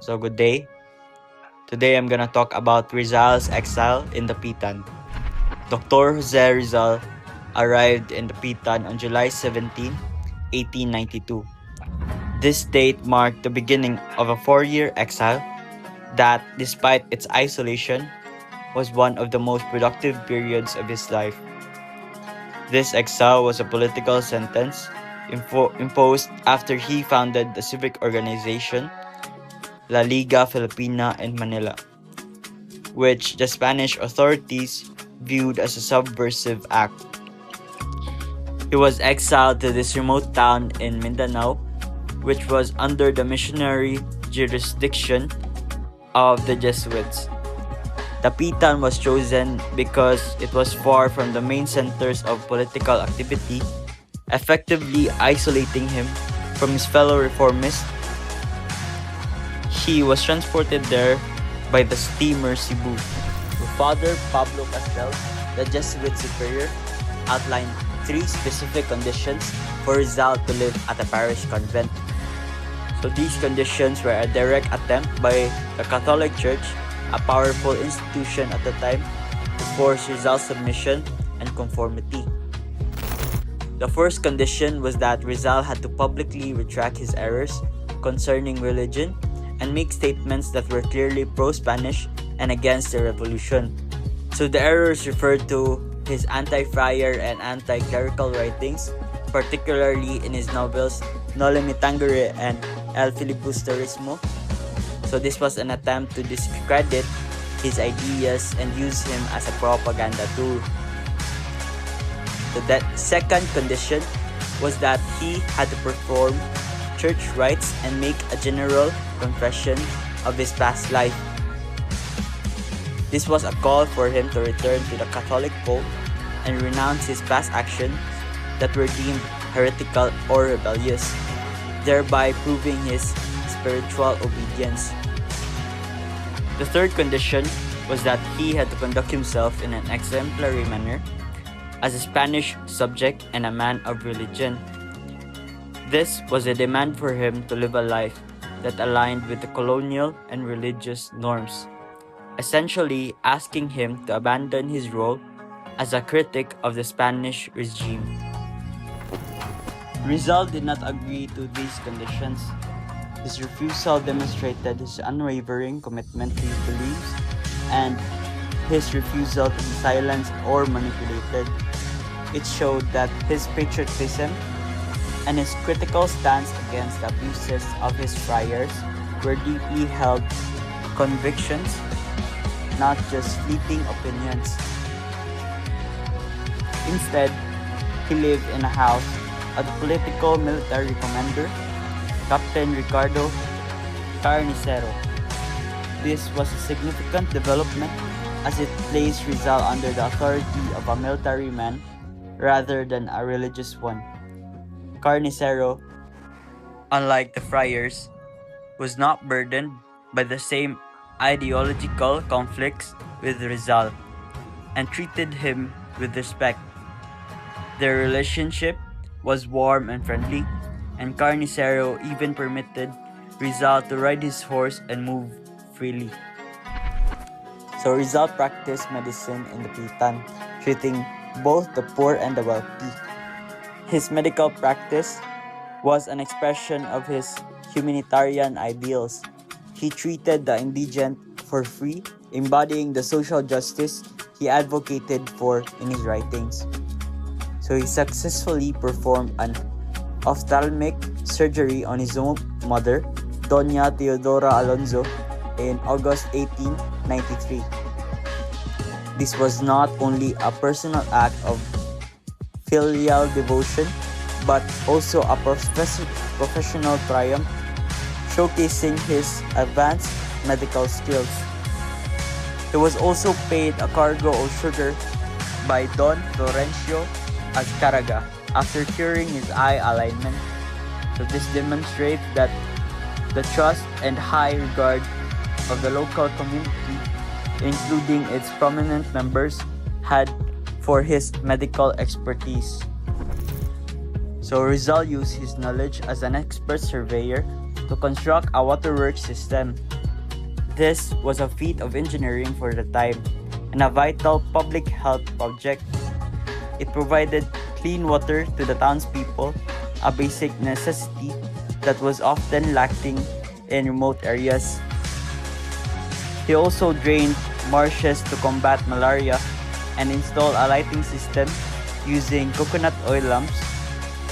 So good day. Today I'm gonna talk about Rizal's exile in Dapitan. Dr. José Rizal arrived in Dapitan on July 17, 1892. This date marked the beginning of a 4-year exile that, despite its isolation, was one of the most productive periods of his life. This exile was a political sentence imposed after he founded the civic organization La Liga Filipina in Manila, which the Spanish authorities viewed as a subversive act. He was exiled to this remote town in Mindanao, which was under the missionary jurisdiction of the Jesuits. Dapitan was chosen because it was far from the main centers of political activity, effectively isolating him from his fellow reformists. He was transported there by the steamer Cebu. Father Pablo Castel, the Jesuit superior, outlined 3 specific conditions for Rizal to live at a parish convent. So these conditions were a direct attempt by the Catholic Church, a powerful institution at the time, to force Rizal's submission and conformity. The first condition was that Rizal had to publicly retract his errors concerning religion and make statements that were clearly pro-Spanish and against the revolution. So the errors referred to his anti-friar and anti-clerical writings, particularly in his novels Noli Me Tangere and El Filibusterismo. So this was an attempt to discredit his ideas and use him as a propaganda tool. So that second condition was that he had to perform church rites and make a general confession of his past life. This was a call for him to return to the Catholic Pope and renounce his past actions that were deemed heretical or rebellious, thereby proving his spiritual obedience. The third condition was that he had to conduct himself in an exemplary manner as a Spanish subject and a man of religion. This was a demand for him to live a life that aligned with the colonial and religious norms, essentially asking him to abandon his role as a critic of the Spanish regime. Rizal did not agree to these conditions. His refusal demonstrated his unwavering commitment to his beliefs and his refusal to be silenced or manipulated. It showed that his patriotism and his critical stance against the abuses of his friars were deeply held convictions, not just fleeting opinions. Instead, he lived in a house of the political military commander, Captain Ricardo Carnicero. This was a significant development as it placed Rizal under the authority of a military man rather than a religious one. Carnicero, unlike the friars, was not burdened by the same ideological conflicts with Rizal and treated him with respect. Their relationship was warm and friendly, and Carnicero even permitted Rizal to ride his horse and move freely. So Rizal practiced medicine in the Dapitan, treating both the poor and the wealthy. His medical practice was an expression of his humanitarian ideals. He treated the indigent for free, embodying the social justice he advocated for in his writings. So he successfully performed an ophthalmic surgery on his own mother, Doña Teodora Alonso, in August 1893. This was not only a personal act of filial devotion, but also a professional triumph, showcasing his advanced medical skills. He was also paid a cargo of sugar by Don Florencio Azcárraga after curing his eye alignment. So this demonstrates that the trust and high regard of the local community, including its prominent members, had for his medical expertise. So Rizal used his knowledge as an expert surveyor to to construct a waterworks system. This was a feat of engineering for the time and a vital public health project. It provided clean water to the townspeople, a basic necessity that was often lacking in remote areas. He also drained marshes to combat malaria and installed a lighting system using coconut oil lamps.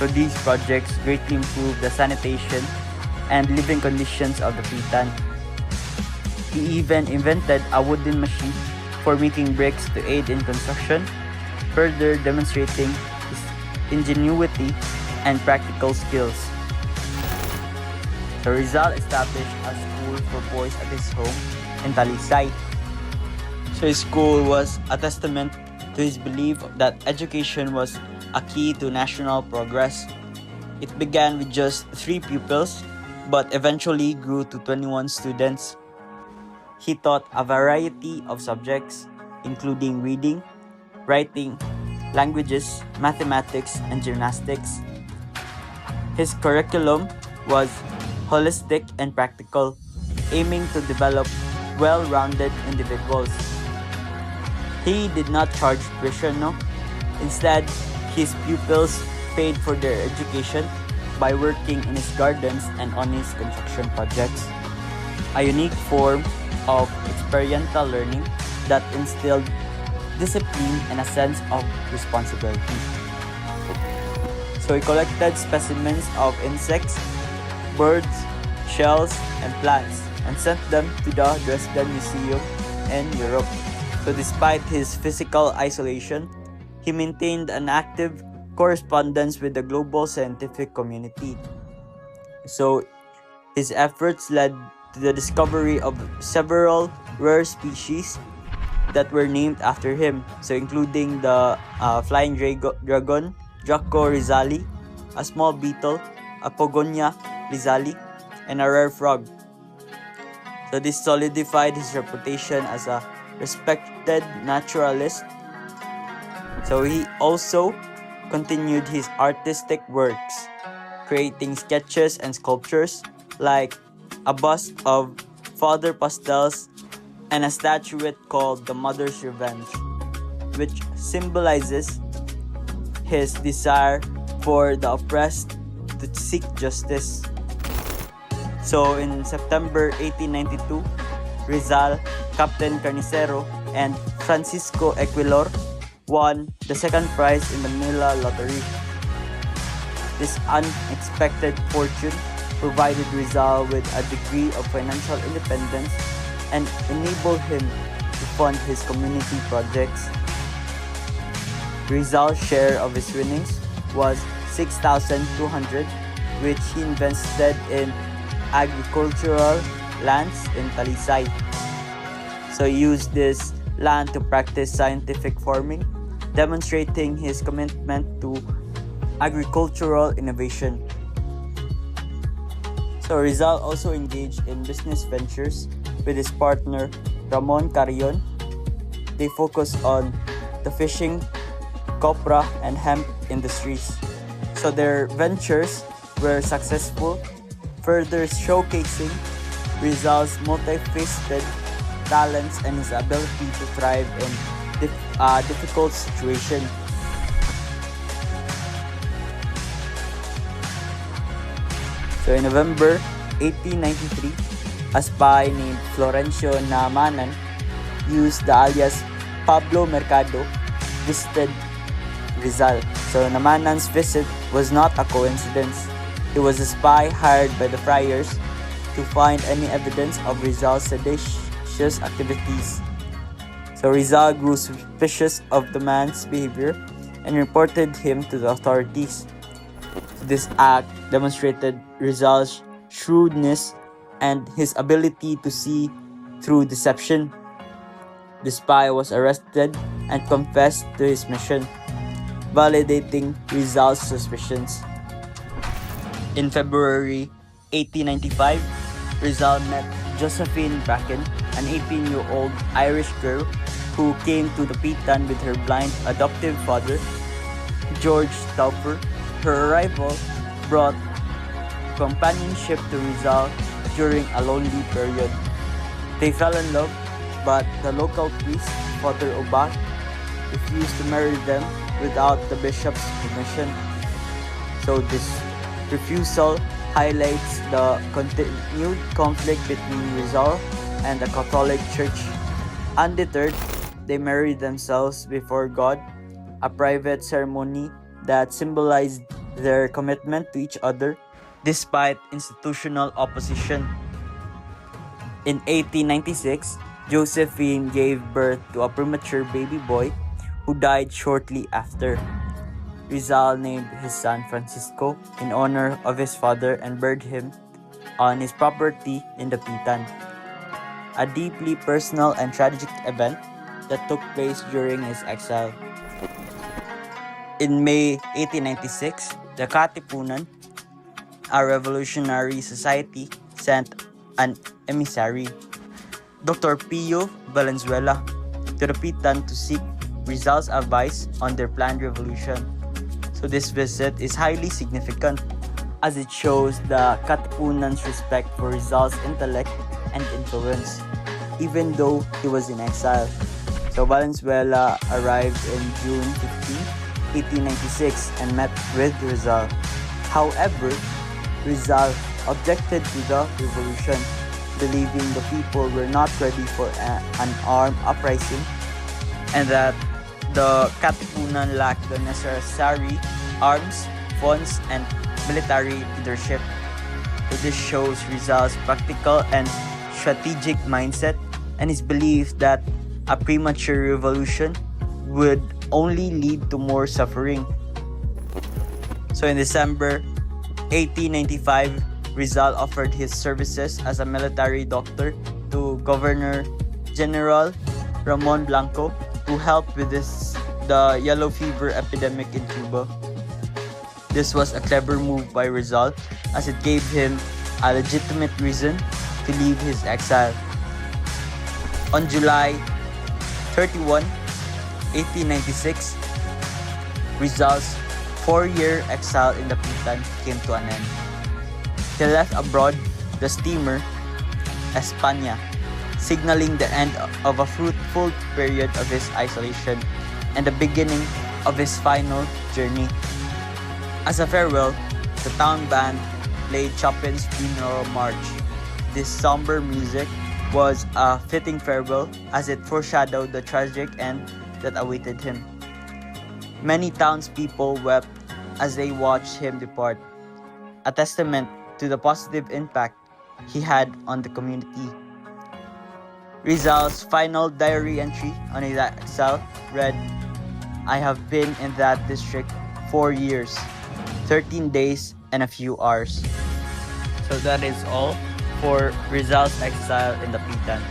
So these projects greatly improved the sanitation and living conditions of the Dapitan. He even invented a wooden machine for making bricks to aid in construction, further demonstrating his ingenuity and practical skills. So Rizal established a school for boys at his home in Talisay. So his school was a testament to his belief that education was a key to national progress. It began with just 3 pupils, but eventually grew to 21 students. He taught a variety of subjects, including reading, writing, languages, mathematics, and gymnastics. His curriculum was holistic and practical, aiming to develop well-rounded individuals. He did not charge tuition, no. Instead, his pupils paid for their education by working in his gardens and on his construction projects, a unique form of experiential learning that instilled discipline and a sense of responsibility. So he collected specimens of insects, birds, shells, and plants and sent them to the Dresden Museum in Europe. So despite his physical isolation, he maintained an active correspondence with the global scientific community. So his efforts led to the discovery of several rare species that were named after him, so including the flying dragon, Draco rizali, a small beetle, a Pogonia rizali, and a rare frog. So this solidified his reputation as a respected naturalist. So he also continued his artistic works, creating sketches and sculptures like a bust of Father Pastels and a statuette called the Mother's Revenge, which symbolizes his desire for the oppressed to seek justice. So in September 1892, Rizal, Captain Carnicero, and Francisco Equilor won the second prize in the Manila lottery. This unexpected fortune provided Rizal with a degree of financial independence and enabled him to fund his community projects. Rizal's share of his winnings was 6,200, which he invested in agricultural lands in Talisay. So he used this land to practice scientific farming, demonstrating his commitment to agricultural innovation. So Rizal also engaged in business ventures with his partner Ramon Carrion. They focused on the fishing, copra, and hemp industries. So their ventures were successful, further showcasing Rizal's multifaceted talents and his ability to thrive in difficult situations. So in November 1893, a spy named Florencio Namanan used the alias Pablo Mercado visited Rizal. So Namanan's visit was not a coincidence. He was a spy hired by the friars to find any evidence of Rizal's seditious activities. So Rizal grew suspicious of the man's behavior and reported him to the authorities. This act demonstrated Rizal's shrewdness and his ability to see through deception. The spy was arrested and confessed to his mission, validating Rizal's suspicions. In February 1895, Rizal met Josephine Bracken, an 18-year-old Irish girl who came to the Dapitan with her blind adoptive father, George Stauffer. Her arrival brought companionship to Rizal during a lonely period. They fell in love, but the local priest, Father Obat, refused to marry them without the bishop's permission. So this refusal highlights the continued conflict between Rizal and the Catholic Church. Undeterred, they married themselves before God, a private ceremony that symbolized their commitment to each other despite institutional opposition. In 1896, Josephine gave birth to a premature baby boy who died shortly after. Rizal named his son Francisco in honor of his father and buried him on his property in Dapitan, a deeply personal and tragic event that took place during his exile. In May 1896, the Katipunan, a revolutionary society, sent an emissary, Dr. Pio Valenzuela, to Dapitan to seek Rizal's advice on their planned revolution. So this visit is highly significant as it shows the Katipunan's respect for Rizal's intellect and influence, even though he was in exile. So Valenzuela arrived in June 15, 1896 and met with Rizal. However, Rizal objected to the revolution, believing the people were not ready for an armed uprising and that the Katipunan lacked the necessary arms, funds, and military leadership. So this shows Rizal's practical and strategic mindset and his belief that a premature revolution would only lead to more suffering. So in December 1895, Rizal offered his services as a military doctor to Governor General Ramon Blanco, who helped with the yellow fever epidemic in Cuba. This was a clever move by Rizal as it gave him a legitimate reason to leave his exile. On July 31, 1896, Rizal's 4-year exile in Dapitan came to an end. He left abroad the steamer España, signaling the end of a fruitful period of his isolation and the beginning of his final journey. As a farewell, the town band played Chopin's Funeral March. This somber music was a fitting farewell as it foreshadowed the tragic end that awaited him. Many townspeople wept as they watched him depart, a testament to the positive impact he had on the community. Rizal's final diary entry on his exile read, "I have been in that district 4 years, 13 days, and a few hours." So that is all for Rizal's exile in Dapitan.